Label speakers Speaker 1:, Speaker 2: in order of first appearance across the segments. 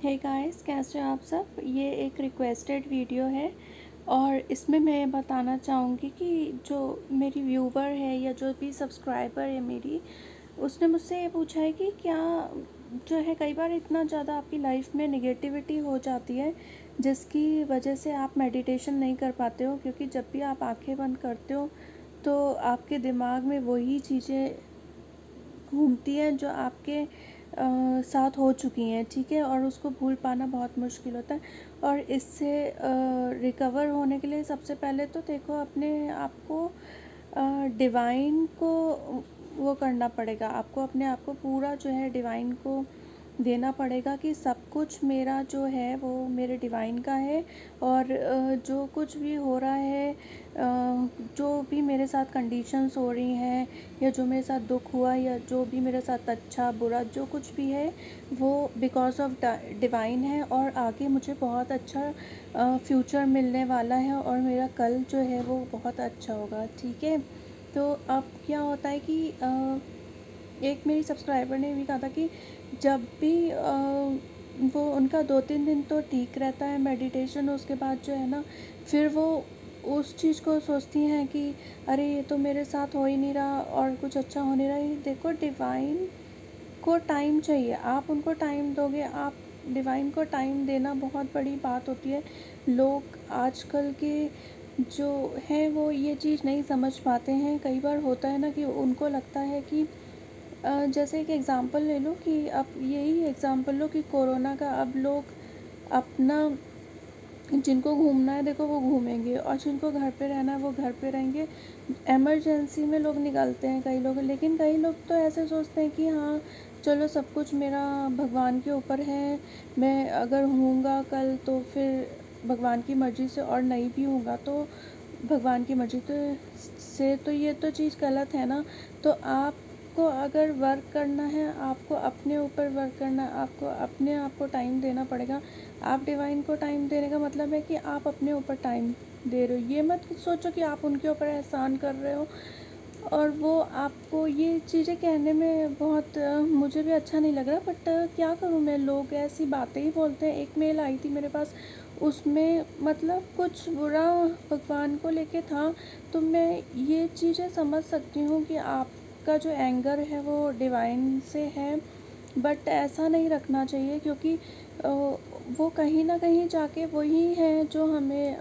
Speaker 1: Hey guys, कैसे हो आप सब। ये एक रिक्वेस्टेड वीडियो है और इसमें मैं बताना चाहूँगी कि जो मेरी व्यूवर है या जो भी सब्सक्राइबर है मेरी, उसने मुझसे ये पूछा है कि क्या जो है कई बार इतना ज़्यादा आपकी लाइफ में नेगेटिविटी हो जाती है जिसकी वजह से आप मेडिटेशन नहीं कर पाते हो, क्योंकि जब भी आप आंखें बंद करते हो तो आपके दिमाग में वही चीज़ें घूमती हैं जो आपके साथ हो चुकी हैं, ठीक है, और उसको भूल पाना बहुत मुश्किल होता है। और इससे रिकवर होने के लिए सबसे पहले तो देखो अपने आप को डिवाइन को वो करना पड़ेगा। आपको अपने आप को पूरा जो है डिवाइन को देना पड़ेगा कि सब कुछ मेरा जो है वो मेरे डिवाइन का है। और जो कुछ भी हो रहा है, जो भी मेरे साथ कंडीशंस हो रही हैं या जो मेरे साथ दुख हुआ या जो भी मेरे साथ अच्छा बुरा जो कुछ भी है, वो बिकॉज ऑफ डिवाइन है। और आगे मुझे बहुत अच्छा फ्यूचर मिलने वाला है और मेरा कल जो है वो बहुत अच्छा होगा, ठीक है। तो अब क्या होता है कि एक मेरी सब्सक्राइबर ने भी कहा था कि जब भी वो उनका 2-3 दिन तो ठीक रहता है मेडिटेशन, उसके बाद जो है ना फिर वो उस चीज़ को सोचती हैं कि अरे ये तो मेरे साथ हो ही नहीं रहा और कुछ अच्छा हो नहीं रहा। ये देखो, डिवाइन को टाइम चाहिए, आप उनको टाइम दोगे। आप डिवाइन को टाइम देना बहुत बड़ी बात होती है। लोग आजकल के जो हैं वो ये चीज़ नहीं समझ पाते हैं। कई बार होता है ना कि उनको लगता है कि जैसे एक एग्ज़ाम्पल ले लो कि अब यही एग्ज़ाम्पल लो कि कोरोना का, अब लोग अपना जिनको घूमना है देखो वो घूमेंगे और जिनको घर पे रहना है वो घर पे रहेंगे। इमरजेंसी में लोग निकलते हैं कई लोग, लेकिन कई लोग तो ऐसे सोचते हैं कि हाँ चलो सब कुछ मेरा भगवान के ऊपर है, मैं अगर होऊंगा कल तो फिर भगवान की मर्ज़ी से, और नहीं भी होऊंगा तो भगवान की मर्ज़ी तो ये तो चीज़ गलत है ना। तो आपको अगर वर्क करना है, आपको अपने ऊपर वर्क करना है, आपको अपने आप को टाइम देना पड़ेगा। आप डिवाइन को टाइम देने का मतलब है कि आप अपने ऊपर टाइम दे रहे हो। ये मत सोचो कि आप उनके ऊपर एहसान कर रहे हो। और वो आपको ये चीज़ें कहने में बहुत मुझे भी अच्छा नहीं लग रहा, बट क्या करूँ मैं, लोग ऐसी बातें ही बोलते हैं। एक मेल आई थी मेरे पास, उसमें मतलब कुछ बुरा भगवान को लेके था। तो मैं ये चीज़ें समझ सकती हूँ कि आपका जो एंगर है वो डिवाइन से है, बट ऐसा नहीं रखना चाहिए, क्योंकि वो कहीं ना कहीं जाके वही हैं जो हमें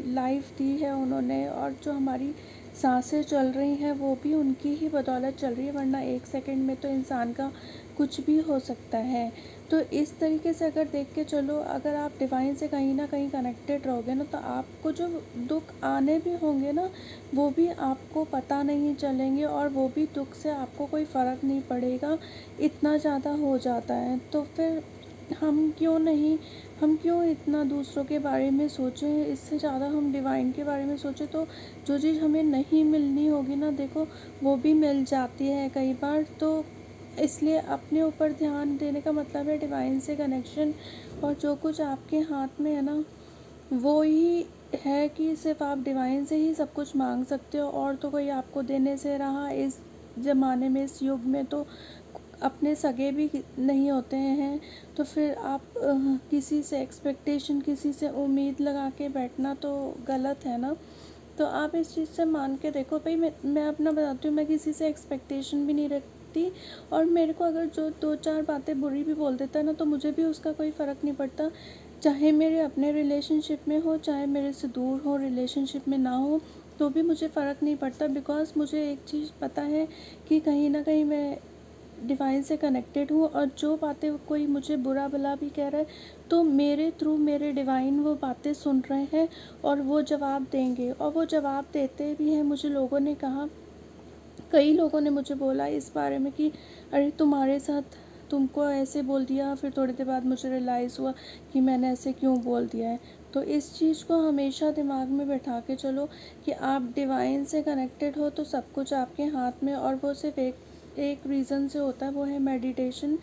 Speaker 1: लाइफ दी है उन्होंने, और जो हमारी सांसें चल रही हैं वो भी उनकी ही बदौलत चल रही है, वरना एक सेकंड में तो इंसान का कुछ भी हो सकता है। तो इस तरीके से अगर देख के चलो, अगर आप डिवाइन से कहीं ना कहीं कनेक्टेड रहोगे ना, तो आपको जो दुख आने भी होंगे ना वो भी आपको पता नहीं चलेंगे, और वो भी दुख से आपको कोई फ़र्क नहीं पड़ेगा, इतना ज़्यादा हो जाता है। तो फिर हम क्यों इतना दूसरों के बारे में सोचें, इससे ज़्यादा हम डिवाइन के बारे में सोचें। तो जो चीज़ हमें नहीं मिलनी होगी ना देखो, वो भी मिल जाती है कई बार। तो इसलिए अपने ऊपर ध्यान देने का मतलब है डिवाइन से कनेक्शन, और जो कुछ आपके हाथ में है ना वो ही है कि सिर्फ आप डिवाइन से ही सब कुछ मांग सकते हो, और तो कोई आपको देने से रहा इस ज़माने में, इस युग में तो अपने सगे भी नहीं होते हैं। तो फिर आप किसी से एक्सपेक्टेशन, किसी से उम्मीद लगा के बैठना तो गलत है ना। तो आप इस चीज़ से मान के देखो भाई, मैं अपना बताती हूँ, मैं किसी से एक्सपेक्टेशन भी नहीं रखती। और मेरे को अगर जो 2-4 बातें बुरी भी बोल देता है ना, तो मुझे भी उसका कोई फ़र्क नहीं पड़ता, चाहे मेरे अपने रिलेशनशिप में हो चाहे मेरे से दूर हो, रिलेशनशिप में ना हो, तो भी मुझे फ़र्क नहीं पड़ता। बिकॉज़ मुझे एक चीज़ पता है कि कहीं ना कहीं मैं डिवाइन से कनेक्टेड हूँ, और जो बातें कोई मुझे बुरा भला भी कह रहा है तो मेरे थ्रू मेरे डिवाइन वो बातें सुन रहे हैं और वो जवाब देंगे, और वो जवाब देते भी हैं। मुझे लोगों ने कहा, कई लोगों ने मुझे बोला इस बारे में कि अरे तुम्हारे साथ तुमको ऐसे बोल दिया, फिर थोड़ी देर बाद मुझे रियलाइज़ हुआ कि मैंने ऐसे क्यों बोल दिया है। तो इस चीज़ को हमेशा दिमाग में बैठा के चलो कि आप डिवाइन से कनेक्टेड हो तो सब कुछ आपके हाथ में, और वो सिर्फ एक रीज़न से होता है, वो है मेडिटेशन।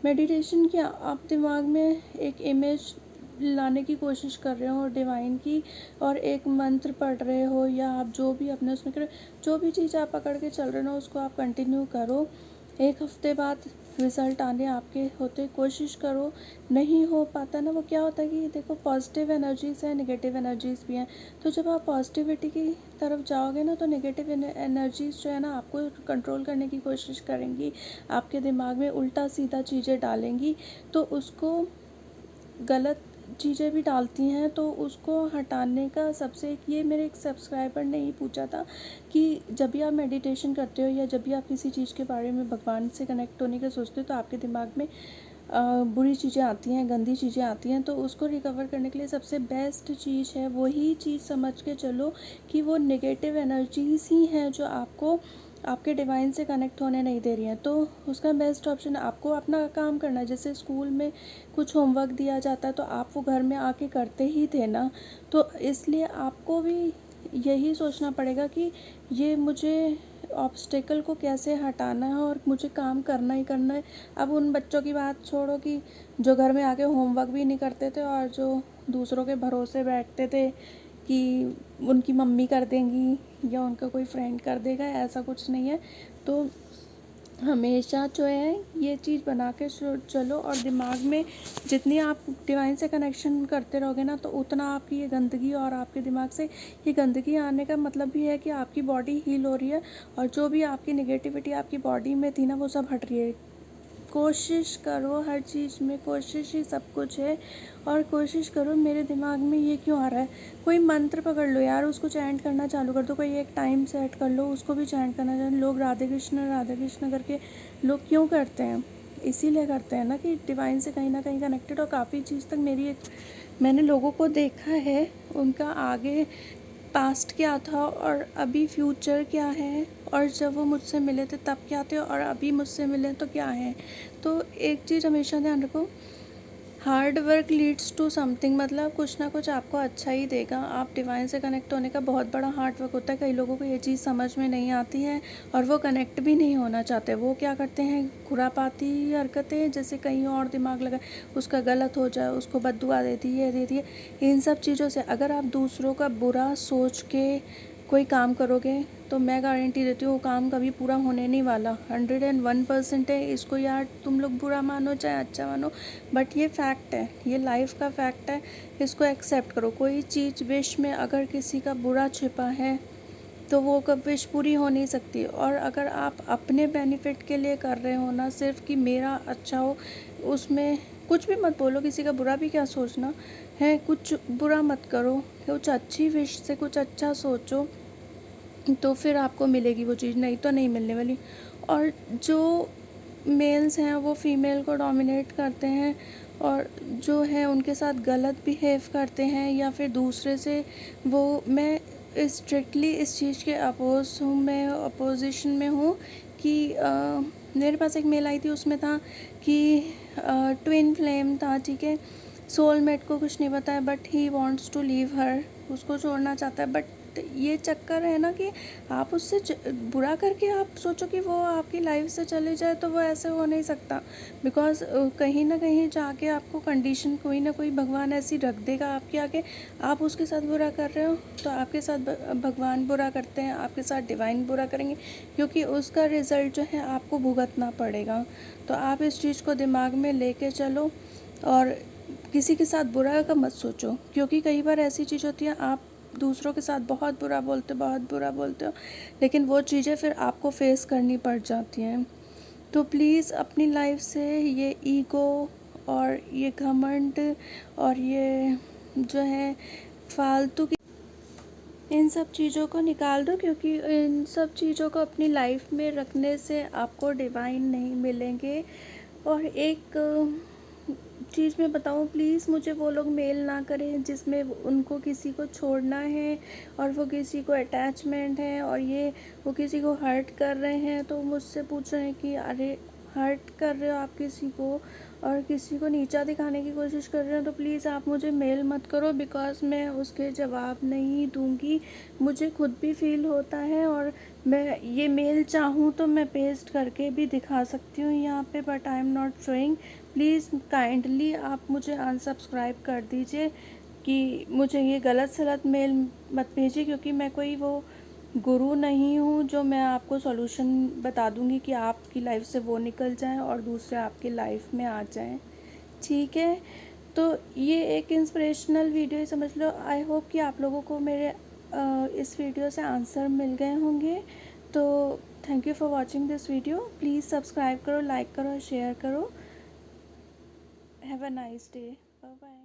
Speaker 1: मेडिटेशन क्या, आप दिमाग में एक इमेज लाने की कोशिश कर रहे हो डिवाइन की, और एक मंत्र पढ़ रहे हो, या आप जो भी अपने उसमें कर, जो भी चीज़ आप पकड़ के चल रहे हो उसको आप कंटिन्यू करो। एक हफ्ते बाद रिज़ल्ट आने आपके होते कोशिश करो। नहीं हो पाता ना, वो क्या होता है कि देखो पॉजिटिव एनर्जीज़ है, नेगेटिव एनर्जीज़ भी हैं। तो जब आप पॉजिटिविटी की तरफ जाओगे ना, तो नेगेटिव एनर्जीज़ जो है ना आपको कंट्रोल करने की कोशिश करेंगी, आपके दिमाग में उल्टा सीधा चीज़ें डालेंगी, तो उसको गलत चीज़ें भी डालती हैं, तो उसको हटाने का सबसे एक ये मेरे एक सब्सक्राइबर ने ही पूछा था कि जब भी आप मेडिटेशन करते हो या जब भी आप किसी चीज़ के बारे में भगवान से कनेक्ट होने का सोचते हो, तो आपके दिमाग में बुरी चीज़ें आती हैं, गंदी चीज़ें आती हैं, तो उसको रिकवर करने के लिए सबसे बेस्ट चीज़ है वही चीज़ समझ के चलो कि वो नेगेटिव एनर्जीज़ ही हैं जो आपको आपके डिवाइन से कनेक्ट होने नहीं दे रही हैं। तो उसका बेस्ट ऑप्शन आपको अपना काम करना है। जैसे स्कूल में कुछ होमवर्क दिया जाता है तो आप वो घर में आके करते ही थे ना, तो इसलिए आपको भी यही सोचना पड़ेगा कि ये मुझे ऑब्स्टेकल को कैसे हटाना है और मुझे काम करना ही करना है। अब उन बच्चों की बात छोड़ो कि जो घर में आके होमवर्क भी नहीं करते थे और जो दूसरों के भरोसे बैठते थे कि उनकी मम्मी कर देंगी या उनका कोई फ्रेंड कर देगा, ऐसा कुछ नहीं है। तो हमेशा जो है ये चीज़ बना के चलो, और दिमाग में जितनी आप डिवाइन से कनेक्शन करते रहोगे ना, तो उतना आपकी ये गंदगी और आपके दिमाग से ये गंदगी आने का मतलब भी है कि आपकी बॉडी हील हो रही है, और जो भी आपकी नेगेटिविटी आपकी बॉडी में थी ना, वो सब हट रही है। कोशिश करो, हर चीज़ में कोशिश ही सब कुछ है। और कोशिश करो, मेरे दिमाग में ये क्यों आ रहा है, कोई मंत्र पकड़ लो यार, उसको चैंट करना चालू कर दो, कोई एक टाइम सेट कर लो, उसको भी चैंट करना चालू। लोग राधे कृष्ण करके लोग क्यों करते हैं, इसीलिए करते हैं ना कि डिवाइन से कहीं ना कहीं कनेक्टेड। और काफ़ी चीज़ तक मैंने लोगों को देखा है, उनका आगे पास्ट क्या था और अभी फ्यूचर क्या है, और जब वो मुझसे मिले थे तब क्या थे और अभी मुझसे मिले तो क्या है। तो एक चीज़ हमेशा ध्यान रखो, hard work leads to something, मतलब कुछ ना कुछ आपको अच्छा ही देगा। आप डिवाइन से कनेक्ट होने का बहुत बड़ा हार्ड वर्क होता है। कई लोगों को ये चीज़ समझ में नहीं आती है और वो कनेक्ट भी नहीं होना चाहते। वो क्या करते हैं, खुरापाती हरकतें, जैसे कहीं और दिमाग लगा उसका गलत हो जाए, उसको बद्दुआ दे दी है, दे दी है। इन सब चीज़ों से अगर आप दूसरों का बुरा सोच के कोई काम करोगे तो मैं गारंटी देती हूँ वो काम कभी पूरा होने नहीं वाला। 101% है। इसको यार तुम लोग बुरा मानो चाहे अच्छा मानो, बट ये फैक्ट है, ये लाइफ का फैक्ट है। इसको एक्सेप्ट करो। कोई चीज़ विश में अगर किसी का बुरा छिपा है तो वो कब विश पूरी हो नहीं सकती। और अगर आप अपने बेनिफिट के लिए कर रहे हो ना, सिर्फ कि मेरा अच्छा हो, उसमें कुछ भी मत बोलो, किसी का बुरा भी क्या सोचना है, कुछ बुरा मत करो, कुछ अच्छी विश से कुछ अच्छा सोचो, तो फिर आपको मिलेगी वो चीज़, नहीं तो नहीं मिलने वाली। और जो मेल्स हैं वो फीमेल को डोमिनेट करते हैं और जो है उनके साथ गलत बिहेव करते हैं या फिर दूसरे से वो, मैं स्ट्रिक्टली इस चीज़ के अपोज हूँ, मैं अपोजिशन में हूँ कि मेरे पास एक मेल आई थी, उसमें था कि ट्विन फ्लेम था, ठीक है, सोलमेट को कुछ नहीं पता है but he wants to leave her, उसको छोड़ना चाहता है। बट ये चक्कर है ना कि आप उससे बुरा करके आप सोचो कि वो आपकी लाइफ से चले जाए, तो वो ऐसे हो नहीं सकता। बिकॉज कहीं ना कहीं जाके आपको कंडीशन कोई ना कोई भगवान ऐसी रख देगा आपके आगे। आप उसके साथ बुरा कर रहे हो तो आपके साथ भगवान बुरा करते हैं, आपके साथ डिवाइन बुरा करेंगे, क्योंकि उसका रिज़ल्ट जो है आपको भुगतना पड़ेगा। तो आप इस चीज़ को दिमाग में लेके चलो और किसी के साथ बुरा का मत सोचो, क्योंकि कई बार ऐसी चीज़ होती है आप दूसरों के साथ बहुत बुरा बोलते हो, लेकिन वो चीज़ें फिर आपको फेस करनी पड़ जाती हैं। तो प्लीज़ अपनी लाइफ से ये ईगो और ये घमंड और ये जो है फालतू की, इन सब चीज़ों को निकाल दो, क्योंकि इन सब चीज़ों को अपनी लाइफ में रखने से आपको डिवाइन नहीं मिलेंगे। और एक चीज़ मैं बताऊँ, प्लीज़ मुझे वो लोग मेल ना करें जिसमें उनको किसी को छोड़ना है और वो किसी को अटैचमेंट है और ये वो किसी को हर्ट कर रहे हैं, तो मुझसे पूछ रहे हैं कि अरे हर्ट कर रहे हो आप किसी को और किसी को नीचा दिखाने की कोशिश कर रहे हो, तो प्लीज़ आप मुझे मेल मत करो, बिकॉज़ मैं उसके जवाब नहीं दूँगी। मुझे खुद भी फील होता है और मैं ये मेल चाहूँ तो मैं पेस्ट करके भी दिखा सकती हूँ यहाँ पे, but I am not showing. Please kindly आप मुझे अनसब्सक्राइब कर दीजिए कि मुझे ये गलत सलत मेल मत भेजिए, क्योंकि मैं कोई वो गुरु नहीं हूँ जो मैं आपको सॉल्यूशन बता दूँगी कि आपकी लाइफ से वो निकल जाएं और दूसरे आपकी लाइफ में आ जाएं। ठीक है, तो ये एक इंस्पिरेशनल वीडियो ही समझ लो। आई होप कि आप लोगों को मेरे इस वीडियो से आंसर मिल गए होंगे। तो thank you for watching this video. Please subscribe करो, लाइक करो, शेयर करो। Have a nice day. Bye bye.